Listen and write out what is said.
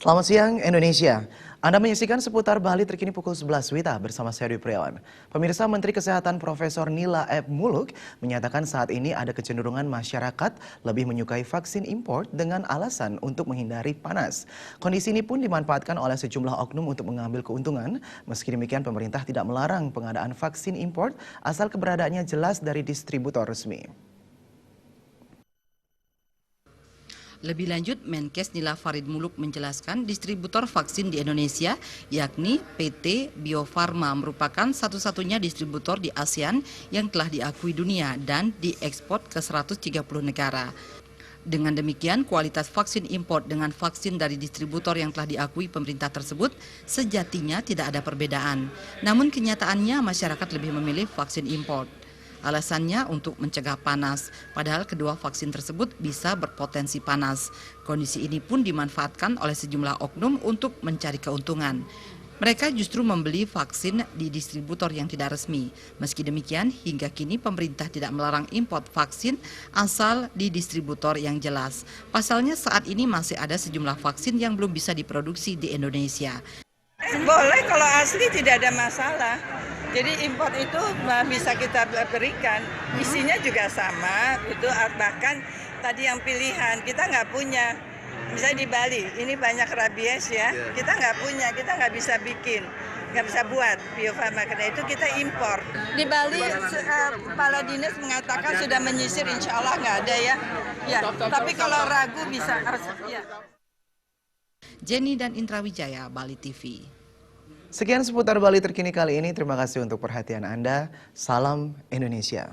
Selamat siang Indonesia. Anda menyaksikan seputar Bali terkini pukul 11 WITA bersama saya Dwi Priawan. Pemirsa, Menteri Kesehatan Profesor Nila F. Muluk menyatakan saat ini ada kecenderungan masyarakat lebih menyukai vaksin impor dengan alasan untuk menghindari panas. Kondisi ini pun dimanfaatkan oleh sejumlah oknum untuk mengambil keuntungan. Meski demikian, pemerintah tidak melarang pengadaan vaksin impor asal keberadaannya jelas dari distributor resmi. Lebih lanjut, Menkes Nila Farid Muluk menjelaskan distributor vaksin di Indonesia, yakni PT Bio Farma, merupakan satu-satunya distributor di ASEAN yang telah diakui dunia dan diekspor ke 130 negara. Dengan demikian, kualitas vaksin impor dengan vaksin dari distributor yang telah diakui pemerintah tersebut sejatinya tidak ada perbedaan. Namun kenyataannya masyarakat lebih memilih vaksin impor. Alasannya untuk mencegah panas, padahal kedua vaksin tersebut bisa berpotensi panas. Kondisi ini pun dimanfaatkan oleh sejumlah oknum untuk mencari keuntungan. Mereka justru membeli vaksin di distributor yang tidak resmi. Meski demikian, hingga kini pemerintah tidak melarang impor vaksin asal di distributor yang jelas. Pasalnya saat ini masih ada sejumlah vaksin yang belum bisa diproduksi di Indonesia. Boleh, kalau asli tidak ada masalah. Jadi impor itu bisa kita berikan, isinya juga sama, itu bahkan tadi yang pilihan kita nggak punya. Misalnya di Bali, ini banyak rabies ya, kita nggak punya, kita nggak bisa bikin, nggak bisa buat Bio Farma, karena itu kita impor. Di Bali, Kepala Dinas mengatakan sudah menyisir, insya Allah nggak ada ya. Ya, tapi kalau ragu bisa harus ya. Jenny dan Indra Wijaya, Bali TV. Sekian seputar Bali terkini kali ini. Terima kasih untuk perhatian Anda. Salam Indonesia.